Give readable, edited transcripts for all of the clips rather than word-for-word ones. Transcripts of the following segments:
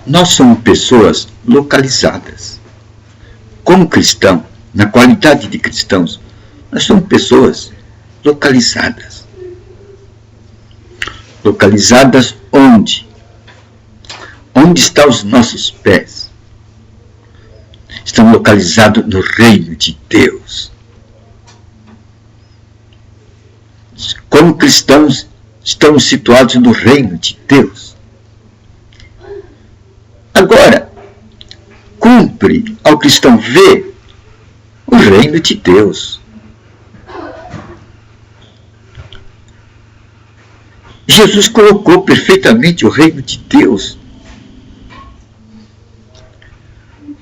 Nós somos pessoas localizadas. Como cristão, na qualidade de cristãos, nós somos pessoas localizadas. Localizadas onde? Onde estão os nossos pés? Estão localizados no reino de Deus. Como cristãos, estamos situados no reino de Deus. Agora, cumpre ao cristão ver o reino de Deus. Jesus colocou perfeitamente o reino de Deus.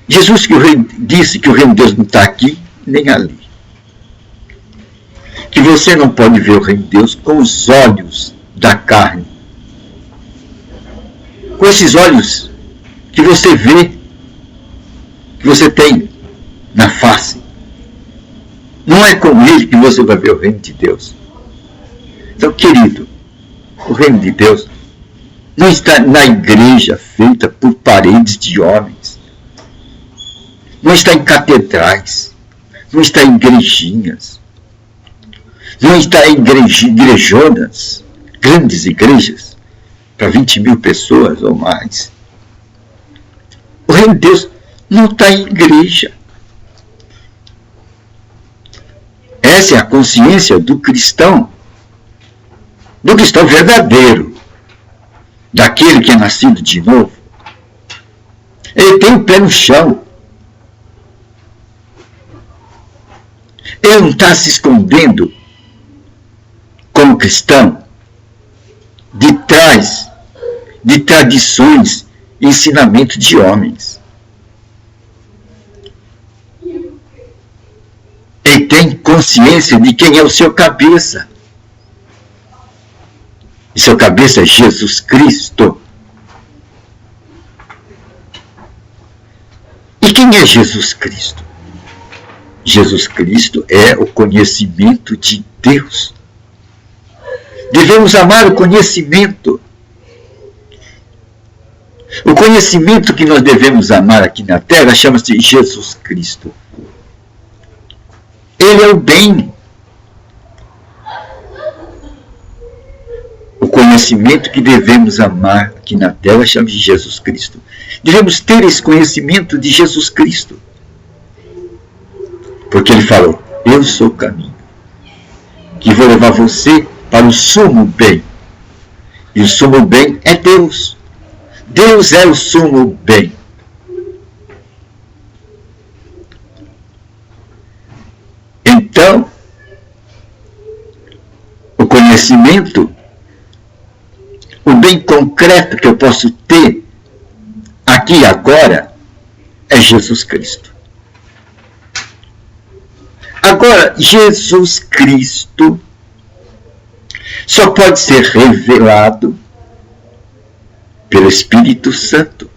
Jesus disse que o reino de Deus não está aqui nem ali. Que você não pode ver o reino de Deus com os olhos da carne. Com esses olhos que você vê, que você tem na face. Não é com ele que você vai ver o reino de Deus. Então, querido, o reino de Deus não está na igreja feita por paredes de homens. Não está em catedrais. Não está em igrejinhas. Não está em igrejonas, grandes igrejas, para 20 mil pessoas ou mais. O reino de Deus não está em igreja. Essa é a consciência do cristão verdadeiro, daquele que é nascido de novo. Ele tem o pé no chão. Ele não está se escondendo como cristão de trás de tradições e ensinamento de homens. Ele tem consciência de quem é o seu cabeça. E seu cabeça é Jesus Cristo. E quem é Jesus Cristo? Jesus Cristo é o conhecimento de Deus. Devemos amar o conhecimento. O conhecimento que nós devemos amar aqui na terra chama-se Jesus Cristo. Ele é o bem. O conhecimento que devemos amar aqui na terra chama-se Jesus Cristo. Devemos ter esse conhecimento de Jesus Cristo. Porque ele falou, eu sou o caminho, que vou levar você para o sumo bem. E o sumo bem é Deus. Deus é o sumo bem. Então, o conhecimento, o bem concreto que eu posso ter aqui e agora é Jesus Cristo. Agora, Jesus Cristo só pode ser revelado pelo Espírito Santo.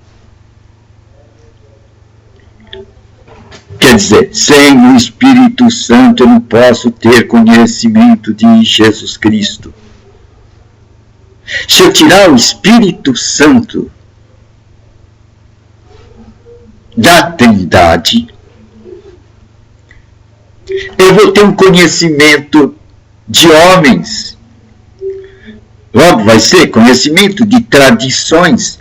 Quer dizer, sem o Espírito Santo eu não posso ter conhecimento de Jesus Cristo. Se eu tirar o Espírito Santo da Trindade, eu vou ter um conhecimento de homens. Logo vai ser conhecimento de tradições,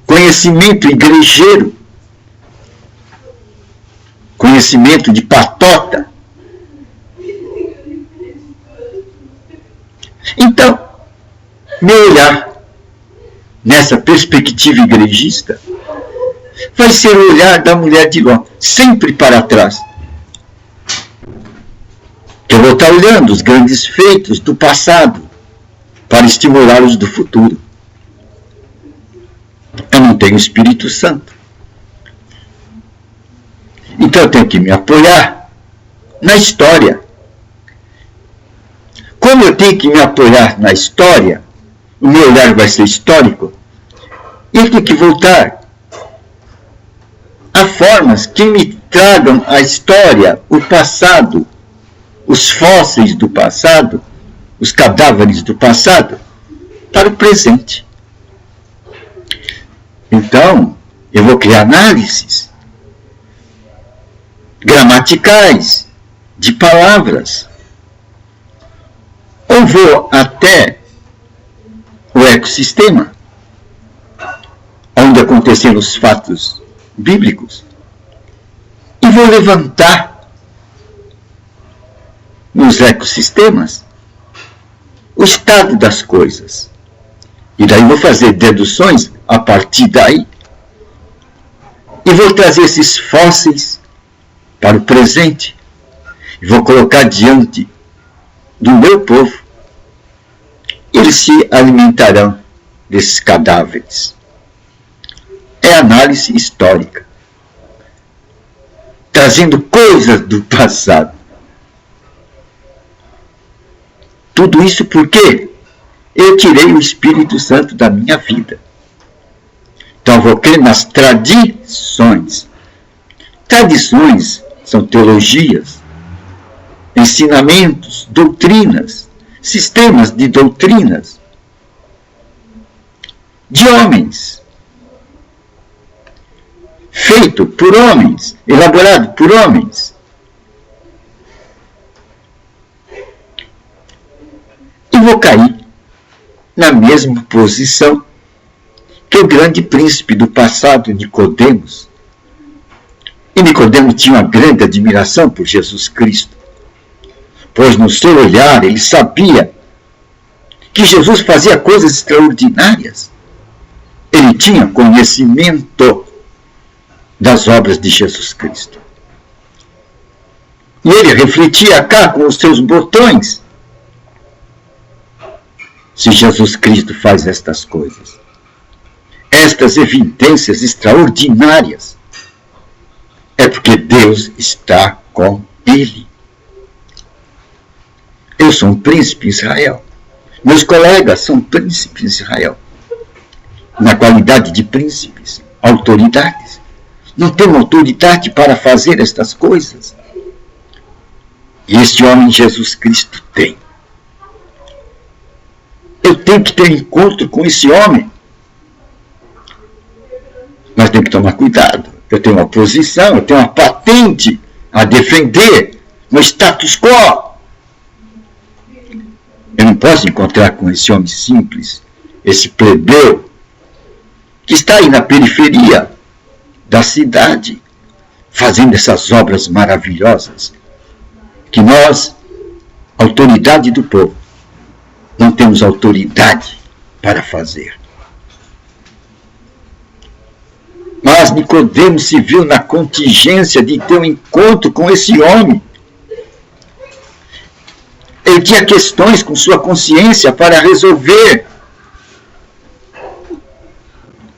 conhecimento igrejeiro, conhecimento de patota. Então, meu olhar nessa perspectiva igrejista vai ser o olhar da mulher de Ló, sempre para trás. Eu vou estar olhando os grandes feitos do passado para estimulá-los do futuro. Eu não tenho Espírito Santo. Então eu tenho que me apoiar na história. Como eu tenho que me apoiar na história, o meu olhar vai ser histórico, e eu tenho que voltar a formas que me tragam a história, o passado, os fósseis do passado, os cadáveres do passado, para o presente. Então, Eu vou criar análises gramaticais de palavras. Ou vou até o ecossistema, onde aconteceram os fatos bíblicos, e vou levantar nos ecossistemas o estado das coisas. E daí vou fazer deduções a partir daí. E vou trazer esses fósseis para o presente. E vou colocar diante do meu povo. Eles se alimentarão desses cadáveres. É análise histórica. Trazendo coisas do passado. Tudo isso porque eu tirei o Espírito Santo da minha vida. Então eu vou crer nas tradições. Tradições são teologias, ensinamentos, doutrinas, sistemas de doutrinas de homens, feito por homens, elaborado por homens. E vou cair na mesma posição que o grande príncipe do passado, Nicodemos. E Nicodemos tinha uma grande admiração por Jesus Cristo, pois no seu olhar ele sabia que Jesus fazia coisas extraordinárias. Ele tinha conhecimento das obras de Jesus Cristo. E ele refletia cá com os seus botões. Se Jesus Cristo faz estas coisas, estas evidências extraordinárias, é porque Deus está com ele. Eu sou um príncipe em Israel. Meus colegas são príncipes em Israel. Na qualidade de príncipes, autoridades. Não temos autoridade para fazer estas coisas. E este homem, Jesus Cristo, tem. Eu tenho que ter encontro com esse homem. Mas tenho que tomar cuidado. Eu tenho uma posição, eu tenho uma patente a defender, no status quo. Eu não posso encontrar com esse homem simples, esse plebeu, que está aí na periferia da cidade, fazendo essas obras maravilhosas, que nós, autoridade do povo, não temos autoridade para fazer. Mas Nicodemos se viu na contingência de ter um encontro com esse homem. Ele tinha questões com sua consciência para resolver.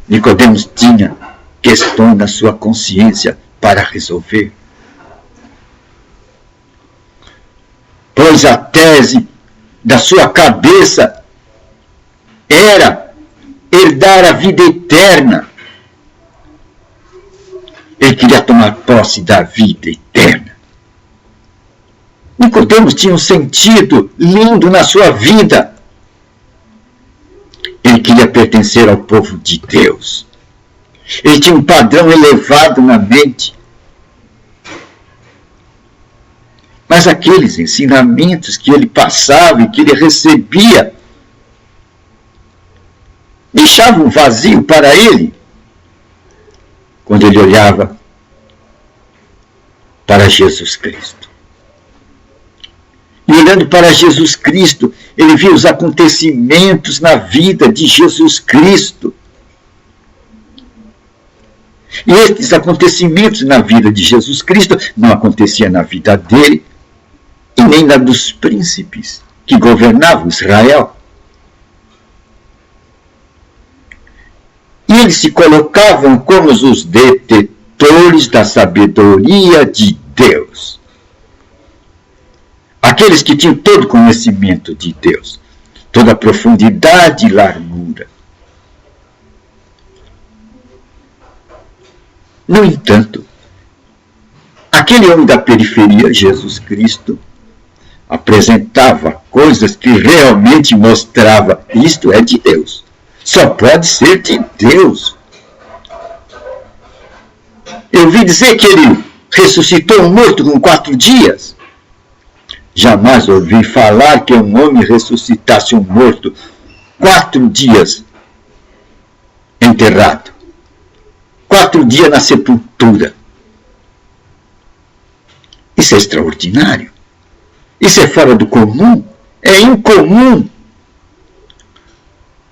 Nicodemos tinha questões na sua consciência para resolver. Pois a tese da sua cabeça era herdar a vida eterna. Ele queria tomar posse da vida eterna. Nicodemos tinha um sentido lindo na sua vida. Ele queria pertencer ao povo de Deus. Ele tinha um padrão elevado na mente. Mas aqueles ensinamentos que ele passava e que ele recebia deixavam um vazio para ele quando ele olhava para Jesus Cristo. E olhando para Jesus Cristo, ele via os acontecimentos na vida de Jesus Cristo. E esses acontecimentos na vida de Jesus Cristo não aconteciam na vida dele e nem na dos príncipes que governavam Israel. E eles se colocavam como os detetores da sabedoria de Deus. Aqueles que tinham todo o conhecimento de Deus, toda a profundidade e largura. No entanto, aquele homem da periferia, Jesus Cristo, apresentava coisas que realmente mostrava, isto é de Deus. Só pode ser de Deus. Eu ouvi dizer que ele ressuscitou um morto com 4 dias. Jamais ouvi falar que um homem ressuscitasse um morto 4 dias enterrado. 4 dias na sepultura. Isso é extraordinário. Isso é fora do comum. É incomum.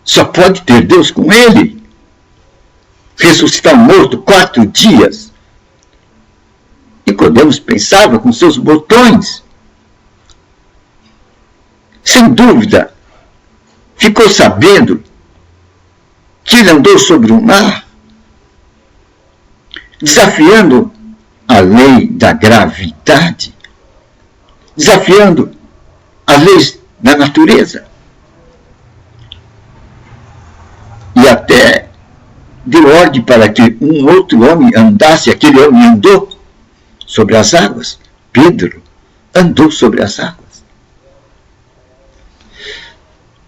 Só pode ter Deus com ele. Ressuscitar um morto 4 dias. Nicodemos pensava com seus botões. Sem dúvida, ficou sabendo que ele andou sobre o mar, desafiando a lei da gravidade, desafiando as leis da natureza. E até deu ordem para que um outro homem andasse, aquele homem andou sobre as águas. Pedro andou sobre as águas.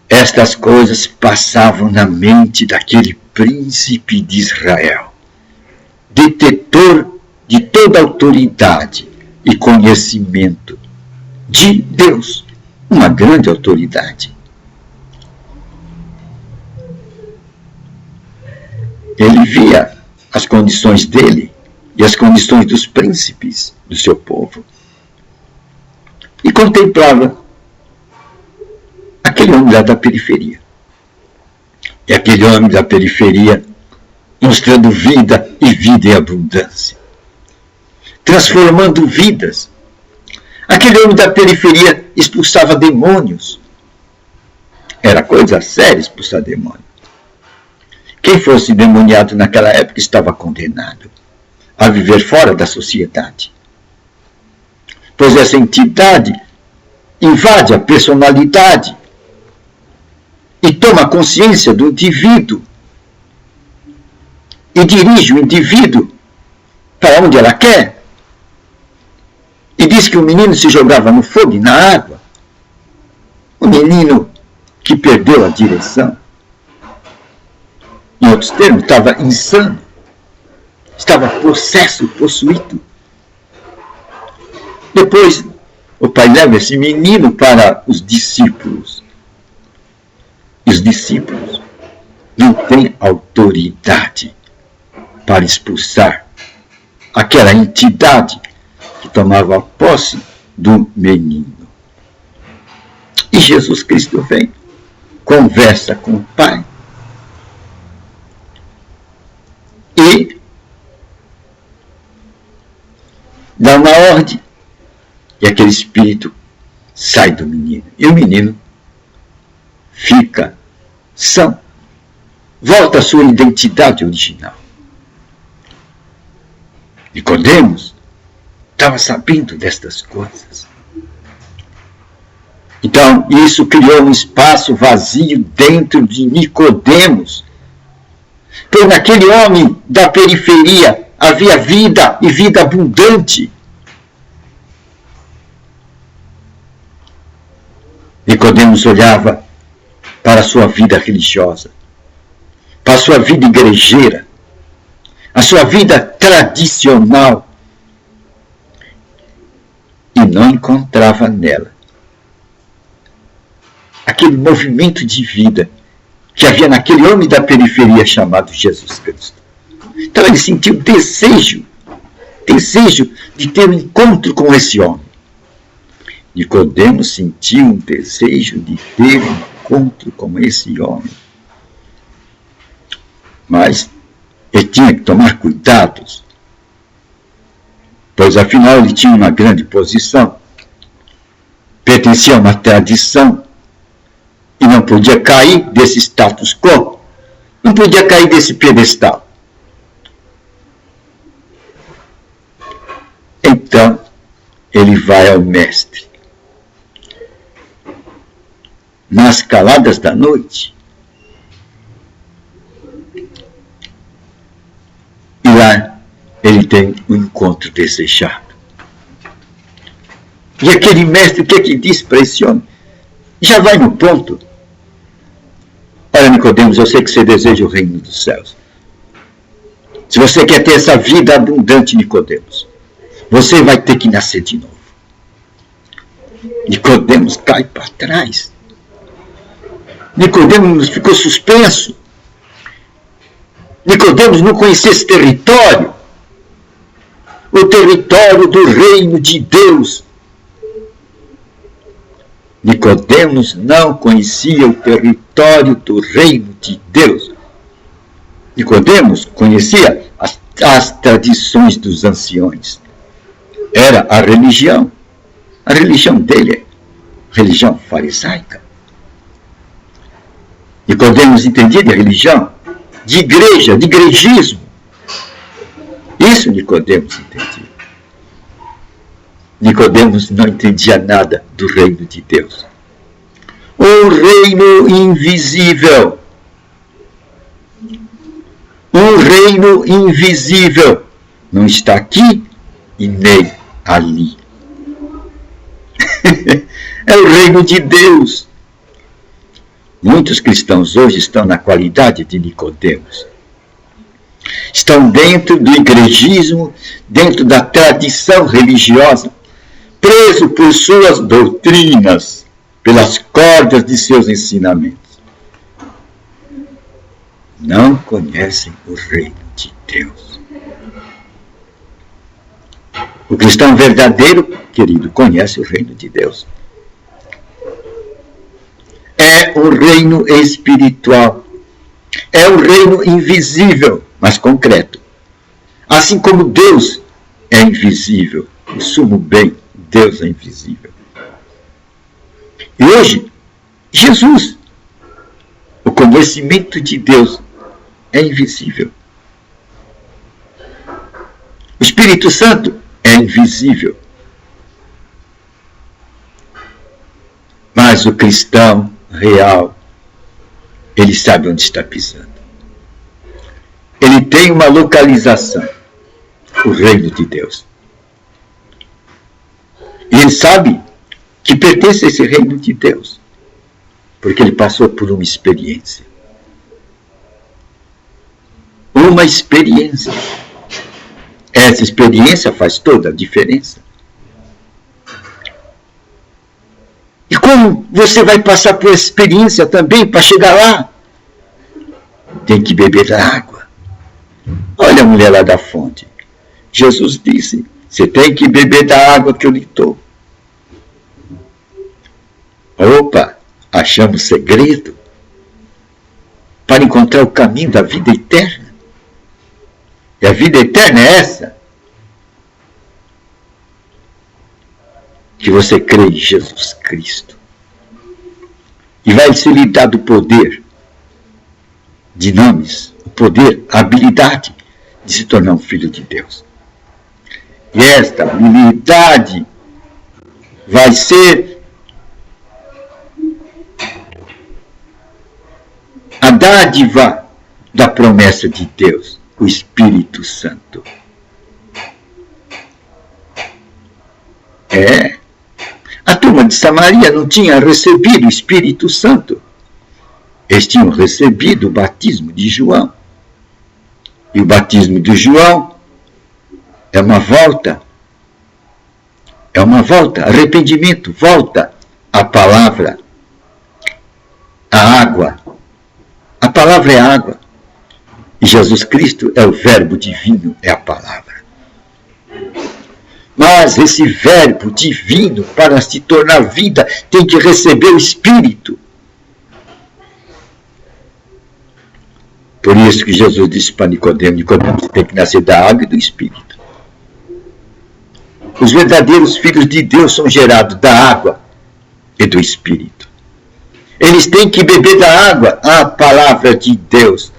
Estas coisas passavam na mente daquele príncipe de Israel, detetor de toda autoridade e conhecimento de Deus, uma grande autoridade. Ele via as condições dele e as condições dos príncipes do seu povo e contemplava aquele homem lá da periferia. E aquele homem da periferia mostrando vida e vida em abundância, transformando vidas. Aquele homem da periferia expulsava demônios. Era coisa séria expulsar demônios. Quem fosse endemoniado naquela época estava condenado a viver fora da sociedade, pois essa entidade invade a personalidade e toma consciência do indivíduo e dirige o indivíduo para onde ela quer. E diz que o menino se jogava no fogo e na água. O menino que perdeu a direção. Em outros termos, estava insano. Estava possuído. Depois, o pai leva esse menino para os discípulos. E os discípulos não têm autoridade para expulsar aquela entidade que tomava posse do menino. E Jesus Cristo vem, conversa com o Pai e dá uma ordem, e aquele espírito sai do menino. E o menino fica são, volta à sua identidade original. Nicodemos estava sabendo destas coisas. Então, isso criou um espaço vazio dentro de Nicodemos. Pois naquele homem da periferia havia vida e vida abundante. Nicodemos olhava para a sua vida religiosa, para a sua vida igrejeira, a sua vida tradicional, e não encontrava nela aquele movimento de vida que havia naquele homem da periferia chamado Jesus Cristo. Então ele sentiu desejo de ter um encontro com esse homem. Nicodemos sentiu um desejo de ter um encontro com esse homem. Mas ele tinha que tomar cuidados, pois afinal ele tinha uma grande posição, pertencia a uma tradição, e não podia cair desse status quo, não podia cair desse pedestal. Então, ele vai ao mestre. Nas caladas da noite, e lá ele tem um encontro desejado. E aquele mestre, o que é que diz para esse homem? Já vai no ponto. Olha, Nicodemos, eu sei que você deseja o reino dos céus. Se você quer ter essa vida abundante, Nicodemos, você vai ter que nascer de novo. Nicodemos cai para trás. Nicodemos ficou suspenso. Nicodemos não conhecia esse território. O território do reino de Deus. Nicodemos não conhecia o território do reino de Deus. Nicodemos conhecia as tradições dos anciões. Era a religião. A religião dele, religião farisaica. Nicodemos entendia de religião, de igreja, de igrejismo. Isso Nicodemos entendia. Nicodemos não entendia nada do reino de Deus. Um reino invisível. Um reino invisível. Não está aqui e nem ali. É o reino de Deus. Muitos cristãos hoje estão na qualidade de Nicodemos. Estão dentro do igrejismo, dentro da tradição religiosa, preso por suas doutrinas, pelas cordas de seus ensinamentos. Não conhecem o reino de Deus. O cristão verdadeiro, querido, conhece o reino de Deus. É um reino espiritual. É um reino invisível, mas concreto. Assim como Deus é invisível, o sumo bem, Deus é invisível. E hoje, Jesus, o conhecimento de Deus é invisível. O Espírito Santo é invisível. Mas o cristão real, ele sabe onde está pisando. Ele tem uma localização, o reino de Deus. E ele sabe que pertence a esse reino de Deus, porque ele passou por uma experiência. Uma experiência. Essa experiência faz toda a diferença. E como você vai passar por essa experiência também para chegar lá? Tem que beber da água. Olha a mulher lá da fonte. Jesus disse, você tem que beber da água que eu lhe dou. Opa, achamos segredo para encontrar o caminho da vida eterna. E a vida eterna é essa. Que você crê em Jesus Cristo. E vai ser lhe dado o poder, dinamis, o poder, a habilidade de se tornar um filho de Deus. E esta habilidade vai ser a dádiva da promessa de Deus, o Espírito Santo. A turma de Samaria não tinha recebido o Espírito Santo. Eles tinham recebido o batismo de João. E o batismo de João é uma volta. É uma volta, arrependimento, volta à palavra, à água. A palavra é água. E Jesus Cristo é o verbo divino, é a palavra. Mas esse verbo divino, para se tornar vida, tem que receber o Espírito. Por isso que Jesus disse para Nicodemos, você tem que nascer da água e do Espírito. Os verdadeiros filhos de Deus são gerados da água e do Espírito. Eles têm que beber da água, a palavra de Deus,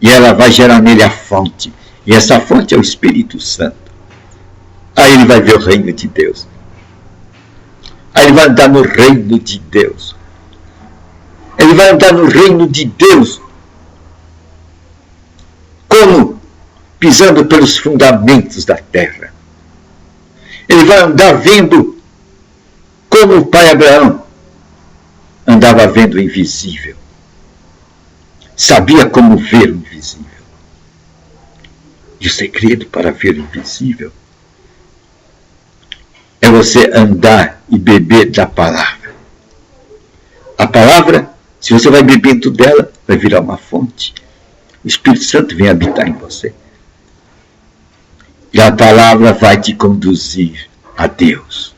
e ela vai gerar nele a fonte. E essa fonte é o Espírito Santo. Aí ele vai ver o reino de Deus. Aí ele vai andar no reino de Deus. Ele vai andar no reino de Deus. Como? Pisando pelos fundamentos da terra. Ele vai andar vendo como o pai Abraão andava vendo o invisível. Sabia como ver o invisível. E o segredo para ver o invisível é você andar e beber da palavra. A palavra, se você vai bebendo dela, vai virar uma fonte. O Espírito Santo vem habitar em você. E a palavra vai te conduzir a Deus.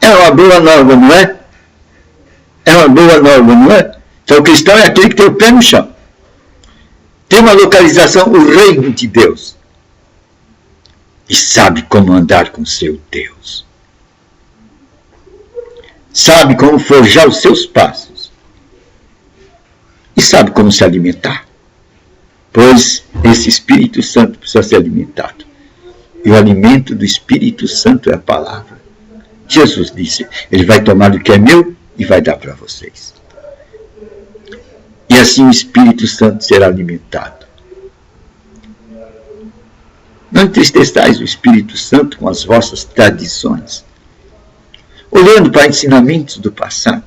É uma boa nova, não é? É uma boa nova, não é? Então o cristão é aquele que tem o pé no chão. Tem uma localização, o reino de Deus. E sabe como andar com seu Deus. Sabe como forjar os seus passos. E sabe como se alimentar. Pois esse Espírito Santo precisa ser alimentado. E o alimento do Espírito Santo é a palavra. Jesus disse, ele vai tomar do que é meu e vai dar para vocês. E assim o Espírito Santo será alimentado. Não entristeçais o Espírito Santo com as vossas tradições, olhando para ensinamentos do passado.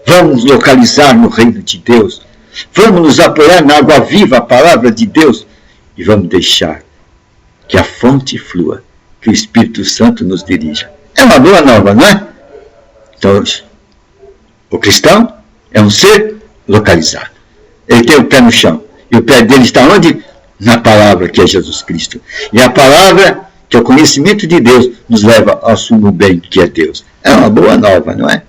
Vamos nos localizar no reino de Deus. Vamos nos apoiar na água viva, a palavra de Deus. E vamos deixar que a fonte flua, que o Espírito Santo nos dirija. É uma boa nova, não é? Então, o cristão é um ser localizado. Ele tem o pé no chão. E o pé dele está onde? Na palavra, que é Jesus Cristo. E a palavra, que é o conhecimento de Deus, nos leva ao sumo bem, que é Deus. É uma boa nova, não é?